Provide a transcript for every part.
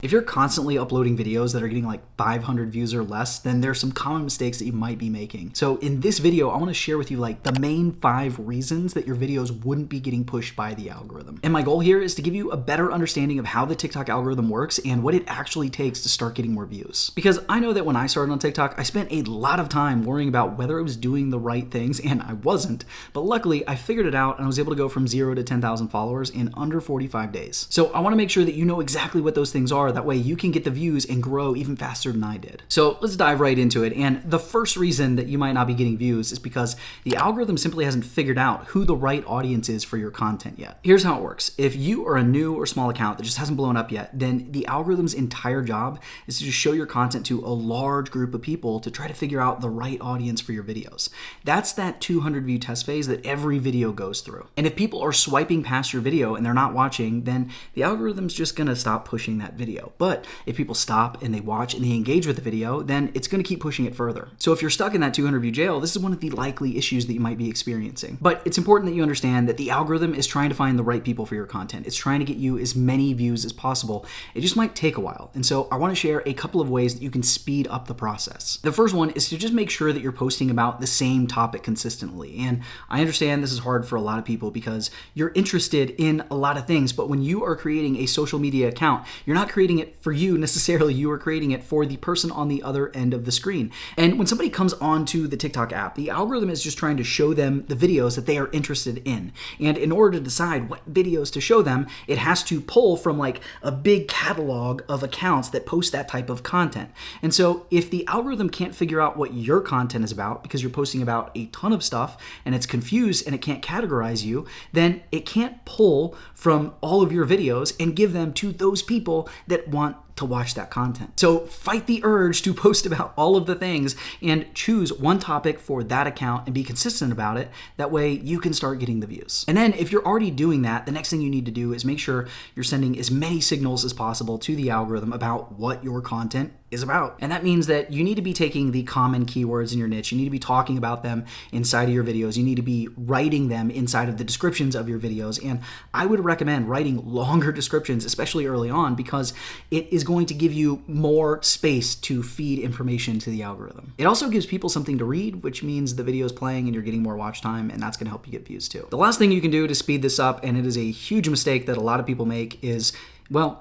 If you're constantly uploading videos that are getting like 500 views or less, then there's some common mistakes that you might be making. So in this video, I want to share with you like the main 5 reasons that your videos wouldn't be getting pushed by the algorithm. And my goal here is to give you a better understanding of how the TikTok algorithm works and what it actually takes to start getting more views. Because I know that when I started on TikTok, I spent a lot of time worrying about whether I was doing the right things, and I wasn't. But luckily, I figured it out and I was able to go from 0 to 10,000 followers in under 45 days. So I want to make sure that you know exactly what those things are. That way you can get the views and grow even faster than I did. So let's dive right into it. And the first reason that you might not be getting views is because the algorithm simply hasn't figured out who the right audience is for your content yet. Here's how it works. If you are a new or small account that just hasn't blown up yet, then the algorithm's entire job is to just show your content to a large group of people to try to figure out the right audience for your videos. That's that 200 view test phase that every video goes through. And if people are swiping past your video and they're not watching, then the algorithm's just gonna stop pushing that video. But if people stop and they watch and they engage with the video, then it's going to keep pushing it further. So if you're stuck in that 200 view jail, this is one of the likely issues that you might be experiencing. But it's important that you understand that the algorithm is trying to find the right people for your content. It's trying to get you as many views as possible. It just might take a while. And so I want to share a couple of ways that you can speed up the process. The first one is to just make sure that you're posting about the same topic consistently. And I understand this is hard for a lot of people because you're interested in a lot of things, but when you are creating a social media account, you're not creating it for you necessarily, you are creating it for the person on the other end of the screen. And when somebody comes onto the TikTok app, the algorithm is just trying to show them the videos that they are interested in. And in order to decide what videos to show them, it has to pull from like a big catalog of accounts that post that type of content. And so if the algorithm can't figure out what your content is about because you're posting about a ton of stuff and it's confused and it can't categorize you, then it can't pull from all of your videos and give them to those people that want to watch that content. So fight the urge to post about all of the things and choose one topic for that account and be consistent about it. That way you can start getting the views. And then if you're already doing that, the next thing you need to do is make sure you're sending as many signals as possible to the algorithm about what your content is about. And that means that you need to be taking the common keywords in your niche. You need to be talking about them inside of your videos. You need to be writing them inside of the descriptions of your videos. And I would recommend writing longer descriptions, especially early on, because it is going to give you more space to feed information to the algorithm. It also gives people something to read, which means the video is playing and you're getting more watch time, and that's going to help you get views too. The last thing you can do to speed this up, and it is a huge mistake that a lot of people make, is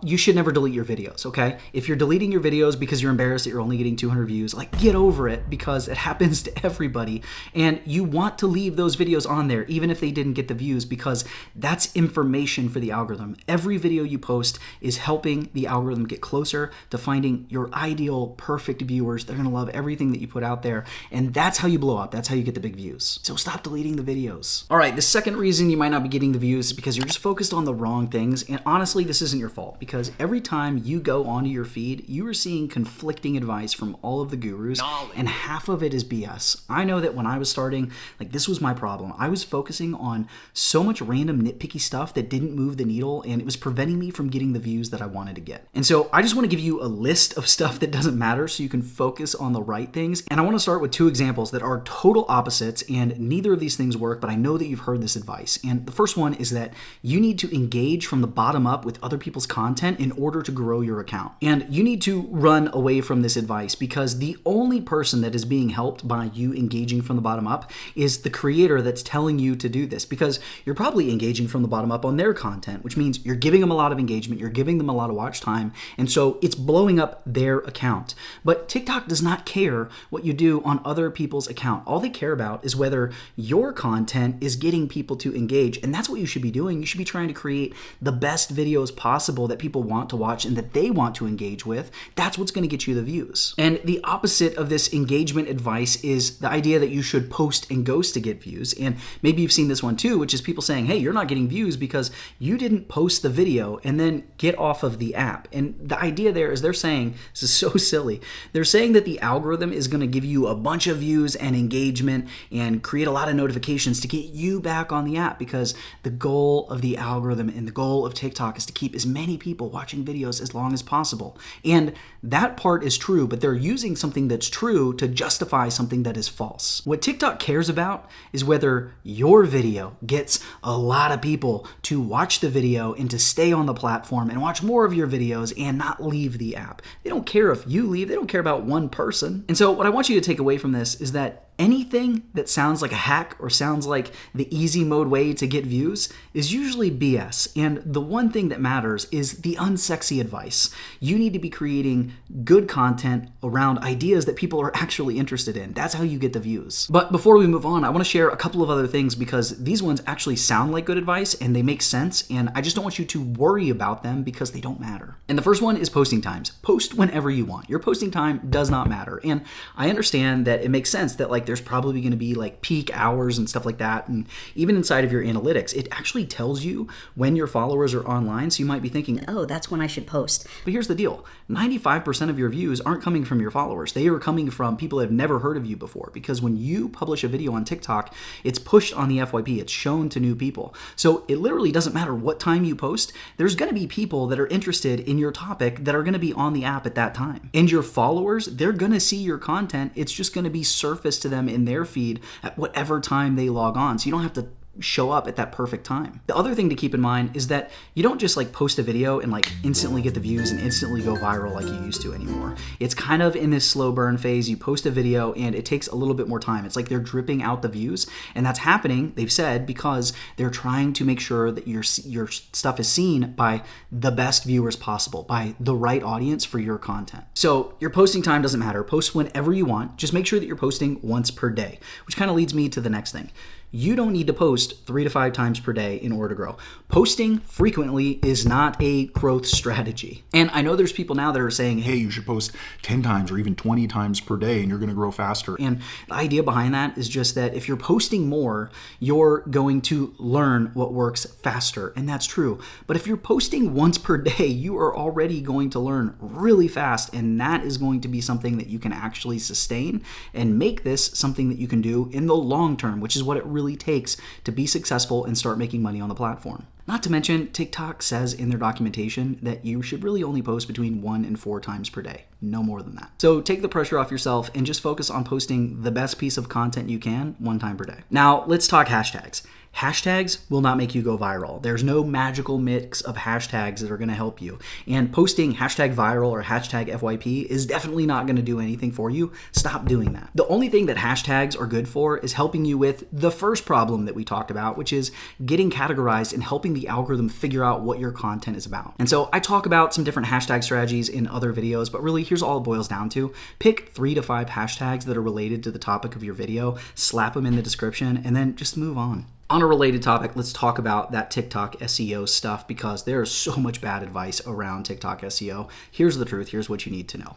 you should never delete your videos, okay? If you're deleting your videos because you're embarrassed that you're only getting 200 views, like get over it, because it happens to everybody. And you want to leave those videos on there even if they didn't get the views, because that's information for the algorithm. Every video you post is helping the algorithm get closer to finding your ideal perfect viewers. They're gonna love everything that you put out there, and that's how you blow up. That's how you get the big views. So stop deleting the videos. All right, the second reason you might not be getting the views is because you're just focused on the wrong things. And honestly, this isn't your fault, because every time you go onto your feed, you are seeing conflicting advice from all of the gurus, and half of it is BS. I know that when I was starting, like, this was my problem. I was focusing on so much random nitpicky stuff that didn't move the needle, and it was preventing me from getting the views that I wanted to get. And so I just want to give you a list of stuff that doesn't matter so you can focus on the right things. And I want to start with 2 examples that are total opposites, and neither of these things work, but I know that you've heard this advice. And the first one is that you need to engage from the bottom up with other people's content in order to grow your account. And you need to run away from this advice, because the only person that is being helped by you engaging from the bottom up is the creator that's telling you to do this, because you're probably engaging from the bottom up on their content, which means you're giving them a lot of engagement, you're giving them a lot of watch time, and so it's blowing up their account. But TikTok does not care what you do on other people's account. All they care about is whether your content is getting people to engage, and that's what you should be doing. You should be trying to create the best videos possible that people want to watch and that they want to engage with. That's what's going to get you the views. And the opposite of this engagement advice is the idea that you should post and ghost to get views. And maybe you've seen this one too, which is people saying, hey, you're not getting views because you didn't post the video and then get off of the app. And the idea there is they're saying, this is so silly, they're saying that the algorithm is going to give you a bunch of views and engagement and create a lot of notifications to get you back on the app, because the goal of the algorithm and the goal of TikTok is to keep as many many people watching videos as long as possible. And that part is true, but they're using something that's true to justify something that is false. What TikTok cares about is whether your video gets a lot of people to watch the video and to stay on the platform and watch more of your videos and not leave the app. They don't care if you leave. They don't care about one person. And so what I want you to take away from this is that anything that sounds like a hack or sounds like the easy mode way to get views is usually BS. And the one thing that matters is the unsexy advice. You need to be creating good content around ideas that people are actually interested in. That's how you get the views. But before we move on, I want to share a couple of other things because these ones actually sound like good advice and they make sense. And I just don't want you to worry about them because they don't matter. And the first one is posting times. Post whenever you want. Your posting time does not matter. And I understand that it makes sense that there's probably going to be peak hours and stuff like that. And even inside of your analytics, it actually tells you when your followers are online. So you might be thinking, oh, that's when I should post. But here's the deal. 95% of your views aren't coming from your followers. They are coming from people that have never heard of you before. Because when you publish a video on TikTok, it's pushed on the FYP. It's shown to new people. So it literally doesn't matter what time you post. There's going to be people that are interested in your topic that are going to be on the app at that time. And your followers, they're going to see your content. It's just going to be surfaced to them in their feed at whatever time they log on. So you don't have to show up at that perfect time. The other thing to keep in mind is that you don't just post a video and instantly get the views and instantly go viral like you used to anymore. It's kind of in this slow burn phase. You post a video and it takes a little bit more time. It's like they're dripping out the views, and that's happening, they've said, because they're trying to make sure that your stuff is seen by the best viewers possible, by the right audience for your content. So your posting time doesn't matter. Post whenever you want. Just make sure that you're posting once per day, which kind of leads me to the next thing. You don't need to post 3 to 5 times per day in order to grow. Posting frequently is not a growth strategy. And I know there's people now that are saying, hey, you should post 10 times or even 20 times per day and you're going to grow faster. And the idea behind that is just that if you're posting more, you're going to learn what works faster. And that's true. But if you're posting once per day, you are already going to learn really fast. And that is going to be something that you can actually sustain and make this something that you can do in the long term, which is what it really takes to be successful and start making money on the platform. Not to mention, TikTok says in their documentation that you should really only post between 1 and 4 times per day. No more than that. So take the pressure off yourself and just focus on posting the best piece of content you can 1 time per day. Now, let's talk hashtags. Hashtags will not make you go viral. There's no magical mix of hashtags that are going to help you. And posting hashtag viral or hashtag FYP is definitely not going to do anything for you. Stop doing that. The only thing that hashtags are good for is helping you with the first problem that we talked about, which is getting categorized and helping the algorithm figure out what your content is about. And so I talk about some different hashtag strategies in other videos, but really here's all it boils down to. Pick 3 to 5 hashtags that are related to the topic of your video, slap them in the description, and then just move on. On a related topic, let's talk about that TikTok SEO stuff because there's so much bad advice around TikTok SEO. Here's the truth. Here's what you need to know.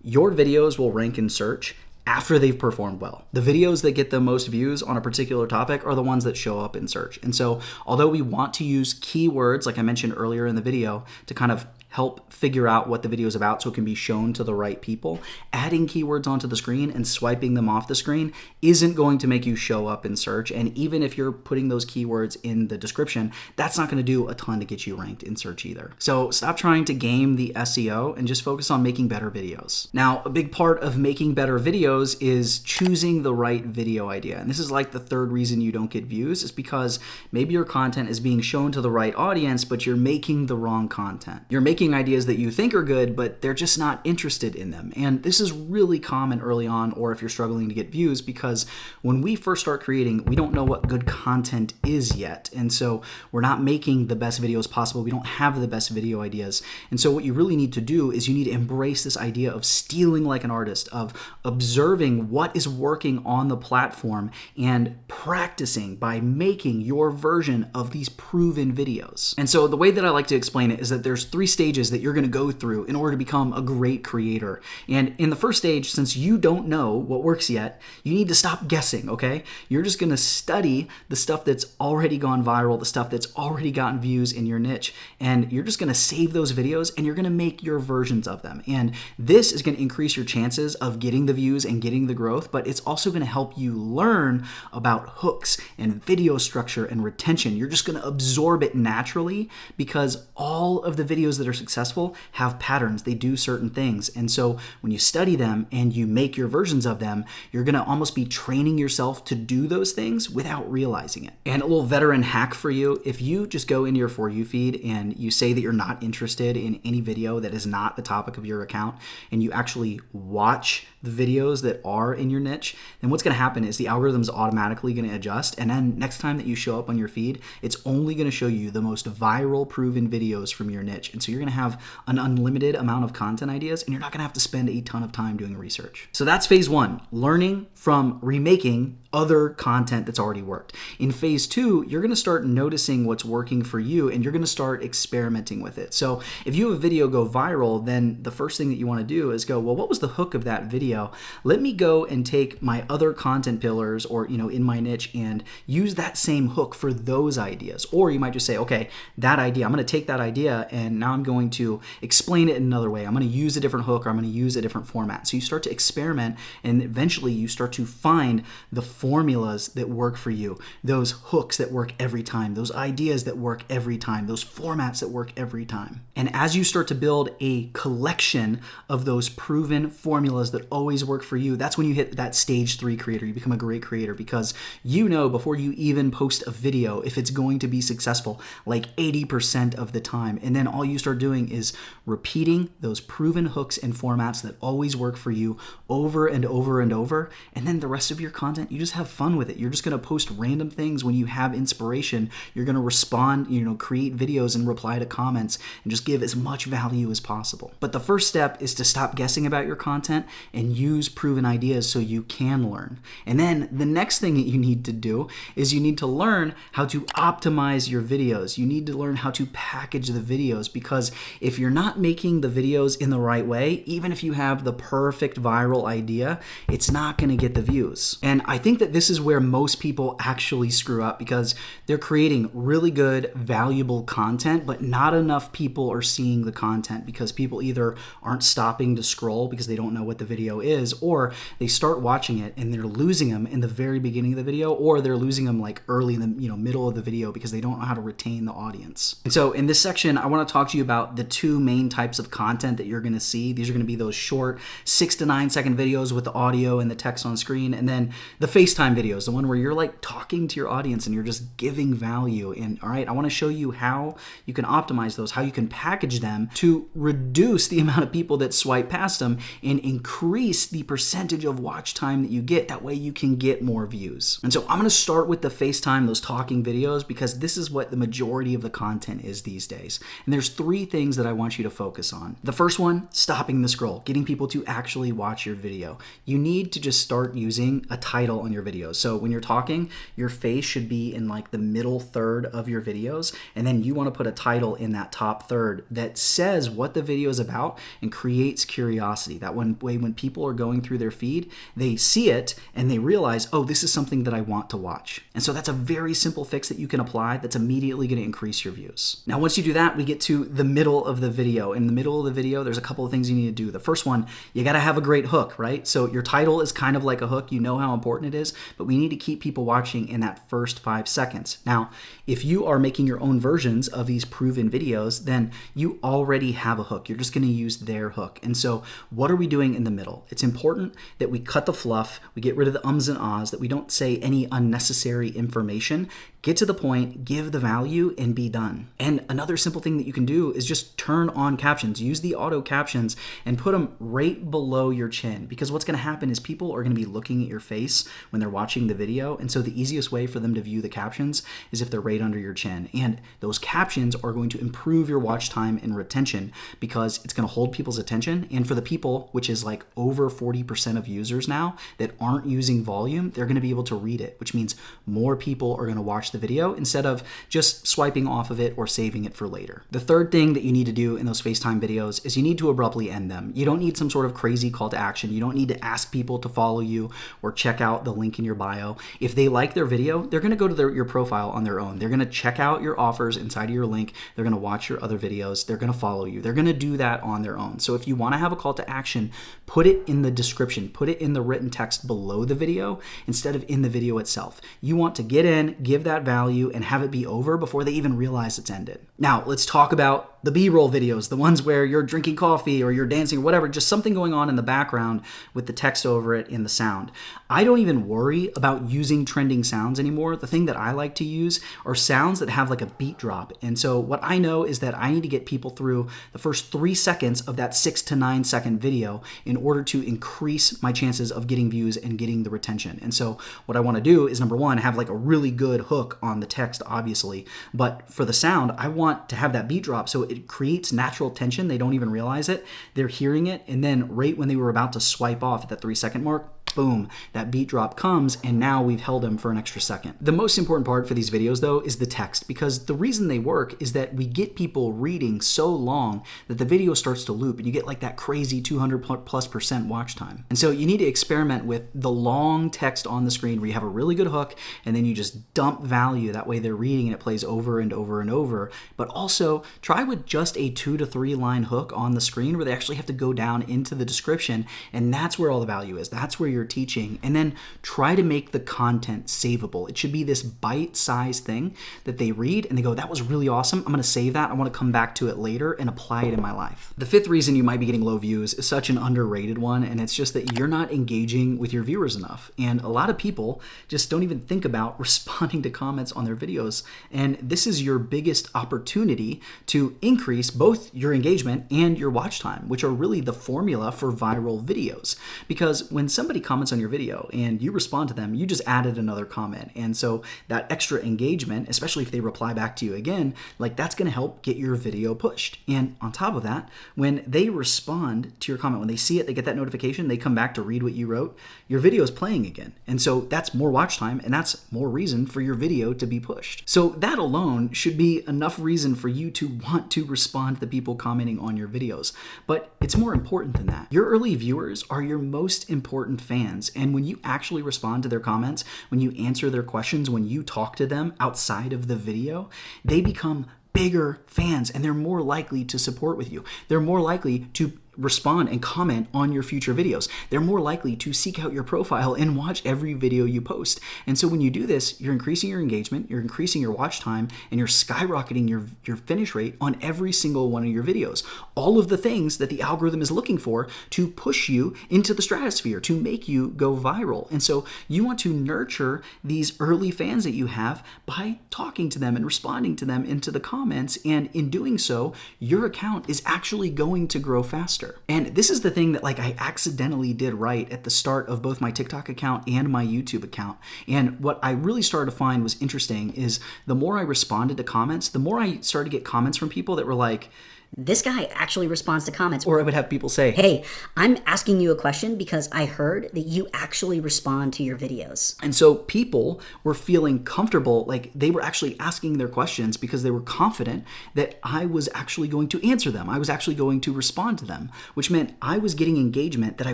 Your videos will rank in search after they've performed well. The videos that get the most views on a particular topic are the ones that show up in search. And so although we want to use keywords, like I mentioned earlier in the video, to kind of help figure out what the video is about so it can be shown to the right people, adding keywords onto the screen and swiping them off the screen isn't going to make you show up in search. And even if you're putting those keywords in the description, that's not going to do a ton to get you ranked in search either. So stop trying to game the SEO and just focus on making better videos. Now, a big part of making better videos is choosing the right video idea. And this is like the third reason you don't get views, is because maybe your content is being shown to the right audience, but you're making the wrong content. You're making ideas that you think are good, but they're just not interested in them. And this is really common early on, or if you're struggling to get views, because when we first start creating, we don't know what good content is yet. And so we're not making the best videos possible. We don't have the best video ideas. And so what you really need to do is you need to embrace this idea of stealing like an artist, of observing what is working on the platform and practicing by making your version of these proven videos. And so the way that I like to explain it is that there's 3 stages stages that you're going to go through in order to become a great creator. And in the first stage, since you don't know what works yet, you need to stop guessing, okay? You're just going to study the stuff that's already gone viral, the stuff that's already gotten views in your niche, and you're just going to save those videos and you're going to make your versions of them. And this is going to increase your chances of getting the views and getting the growth, but it's also going to help you learn about hooks and video structure and retention. You're just going to absorb it naturally because all of the videos that are successful have patterns. They do certain things. And so when you study them and you make your versions of them, you're going to almost be training yourself to do those things without realizing it. And a little veteran hack for you, if you just go into your For You feed and you say that you're not interested in any video that is not the topic of your account, and you actually watch the videos that are in your niche, then what's going to happen is the algorithm is automatically going to adjust, and then next time that you show up on your feed, it's only going to show you the most viral proven videos from your niche. And so you're going to have an unlimited amount of content ideas, and you're not going to have to spend a ton of time doing research. So that's phase one, learning from remaking other content that's already worked. In phase two, you're going to start noticing what's working for you, and you're going to start experimenting with it. So if you have a video go viral, then the first thing that you want to do is go, well, what was the hook of that video? Let me go and take my other content pillars, or in my niche, and use that same hook for those ideas. Or you might just say, okay, that idea, I'm going to take that idea and now I'm going to explain it in another way. I'm going to use a different hook, or I'm going to use a different format. So you start to experiment, and eventually you start to find the formulas that work for you, those hooks that work every time, those ideas that work every time, those formats that work every time. And as you start to build a collection of those proven formulas that always work for you, that's when you hit that stage 3 creator. You become a great creator because you know before you even post a video if it's going to be successful like 80% of the time. And then all you start doing is repeating those proven hooks and formats that always work for you over and over and over. And then the rest of your content, you just have fun with it. You're just going to post random things when you have inspiration. You're going to respond, create videos and reply to comments and just give as much value as possible. But the first step is to stop guessing about your content and use proven ideas so you can learn. And then the next thing that you need to do is you need to learn how to optimize your videos. You need to learn how to package the videos, because if you're not making the videos in the right way, even if you have the perfect viral idea, it's not going to get the views. And I think that this is where most people actually screw up, because they're creating really good, valuable content, but not enough people are seeing the content because people either aren't stopping to scroll because they don't know what the video is, or they start watching it and they're losing them in the very beginning of the video, or they're losing them like early in the middle of the video because they don't know how to retain the audience. And so in this section, I want to talk to you about the two main types of content that you're going to see. These are going to be those short 6 to 9 second videos with the audio and the text on screen, and then the FaceTime videos, the one where you're like talking to your audience and you're just giving value. And all right, I want to show you how you can optimize those, how you can package them to reduce the amount of people that swipe past them and increase the percentage of watch time that you get. That way you can get more views. And so I'm going to start with the FaceTime, those talking videos, because this is what the majority of the content is these days. And there's 3 things that I want you to focus on. The first one, stopping the scroll, getting people to actually watch your video. You need to just start using a title on your videos. So when you're talking, your face should be in like the middle third of your videos, and then you want to put a title in that top third that says what the video is about and creates curiosity. That way when people are going through their feed, they see it and they realize, oh, this is something that I want to watch. And so that's a very simple fix that you can apply that's immediately going to increase your views. Now, once you do that, we get to the middle of the video. In the middle of the video, there's a couple of things you need to do. The first one, you got to have a great hook, right? So your title is kind of like a hook. You know how important it is, but we need to keep people watching in that first 5 seconds. Now, if you are making your own versions of these proven videos, then you already have a hook. You're just going to use their hook. And so what are we doing in the middle? It's important that we cut the fluff, we get rid of the ums and ahs, that we don't say any unnecessary information. Get to the point, give the value, and be done. And another simple thing that you can do is just turn on captions. Use the auto captions and put them right below your chin, because what's going to happen is people are going to be looking at your face when they're watching the video. And so the easiest way for them to view the captions is if they're right under your chin. And those captions are going to improve your watch time and retention, because it's going to hold people's attention. And for the people, which is like over 40% of users now that aren't using volume, they're going to be able to read it, which means more people are going to watch watch the video instead of just swiping off of it or saving it for later. The third thing that you need to do in those FaceTime videos is you need to abruptly end them. You don't need some sort of crazy call to action. You don't need to ask people to follow you or check out the link in your bio. If they like their video, they're going to go to your profile on their own. They're going to check out your offers inside of your link. They're going to watch your other videos. They're going to follow you. They're going to do that on their own. So if you want to have a call to action, put it in the description, put it in the written text below the video instead of in the video itself. You want to get in, give that value, and have it be over before they even realize it's ended. Now, let's talk about the B-roll videos, the ones where you're drinking coffee or you're dancing or whatever, just something going on in the background with the text over it in the sound. I don't even worry about using trending sounds anymore. The thing that I like to use are sounds that have like a beat drop. And so what I know is that I need to get people through the first 3 seconds of that 6 to 9 second video in order to increase my chances of getting views and getting the retention. And so what I want to do is, number one, have like a really good hook on the text, obviously. But for the sound, I want to have that beat drop so it creates natural tension. They don't even realize it. They're hearing it. And then right when they were about to swipe off at that 3 second mark, boom, that beat drop comes, and now we've held them for an extra second. The most important part for these videos, though, is the text, because the reason they work is that we get people reading so long that the video starts to loop, and you get like that crazy 200+% watch time. And so you need to experiment with the long text on the screen where you have a really good hook, and then you just dump value. That way they're reading and it plays over and over and over. But also try with just a 2 to 3 line hook on the screen where they actually have to go down into the description, and that's where all the value is. That's where you're teaching. And then try to make the content savable. It should be this bite-sized thing that they read and they go, that was really awesome. I'm going to save that. I want to come back to it later and apply it in my life. The fifth reason you might be getting low views is such an underrated one, and it's just that you're not engaging with your viewers enough. And a lot of people just don't even think about responding to comments on their videos. And this is your biggest opportunity to increase both your engagement and your watch time, which are really the formula for viral videos. Because when somebody comments on your video and you respond to them, you just added another comment. And so that extra engagement, especially if they reply back to you again, like that's going to help get your video pushed. And on top of that, when they respond to your comment, when they see it, they get that notification, they come back to read what you wrote, your video is playing again. And so that's more watch time, and that's more reason for your video to be pushed. So that alone should be enough reason for you to want to respond to the people commenting on your videos. But it's more important than that. Your early viewers are your most important fans. And when you actually respond to their comments, when you answer their questions, when you talk to them outside of the video, they become bigger fans and they're more likely to support with you. They're more likely to respond and comment on your future videos. They're more likely to seek out your profile and watch every video you post. And so when you do this, you're increasing your engagement, you're increasing your watch time, and you're skyrocketing your finish rate on every single one of your videos. All of the things that the algorithm is looking for to push you into the stratosphere, to make you go viral. And so you want to nurture these early fans that you have by talking to them and responding to them into the comments. And in doing so, your account is actually going to grow faster. And this is the thing that I accidentally did right at the start of both my TikTok account and my YouTube account. And what I really started to find was interesting is the more I responded to comments, the more I started to get comments from people that were like, this guy actually responds to comments. Or I would have people say, hey, I'm asking you a question because I heard that you actually respond to your videos. And so people were feeling comfortable, like they were actually asking their questions because they were confident that I was actually going to answer them. I was actually going to respond to them, which meant I was getting engagement that I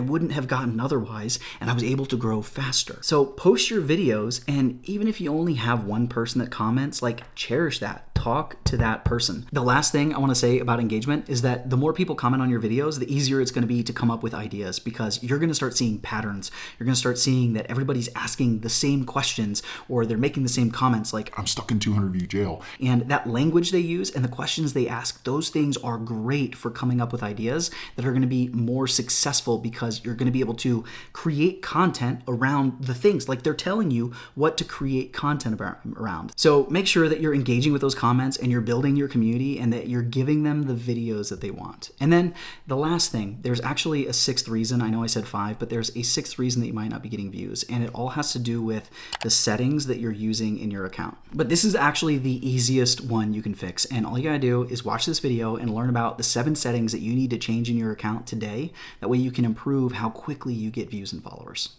wouldn't have gotten otherwise, and I was able to grow faster. So post your videos, and even if you only have one person that comments, cherish that. Talk to that person. The last thing I want to say about engagement is that the more people comment on your videos, the easier it's going to be to come up with ideas, because you're going to start seeing patterns. You're going to start seeing that everybody's asking the same questions, or they're making the same comments like, I'm stuck in 200 view jail. And that language they use and the questions they ask, those things are great for coming up with ideas that are going to be more successful, because you're going to be able to create content around the things. Like they're telling you what to create content around. So make sure that you're engaging with those comments and you're building your community and that you're giving them the videos that they want. And then the last thing, there's actually a sixth reason. I know I said 5, but there's a sixth reason that you might not be getting views, and it all has to do with the settings that you're using in your account. But this is actually the easiest one you can fix, and all you gotta do is watch this video and learn about the 7 settings that you need to change in your account today. That way you can improve how quickly you get views and followers.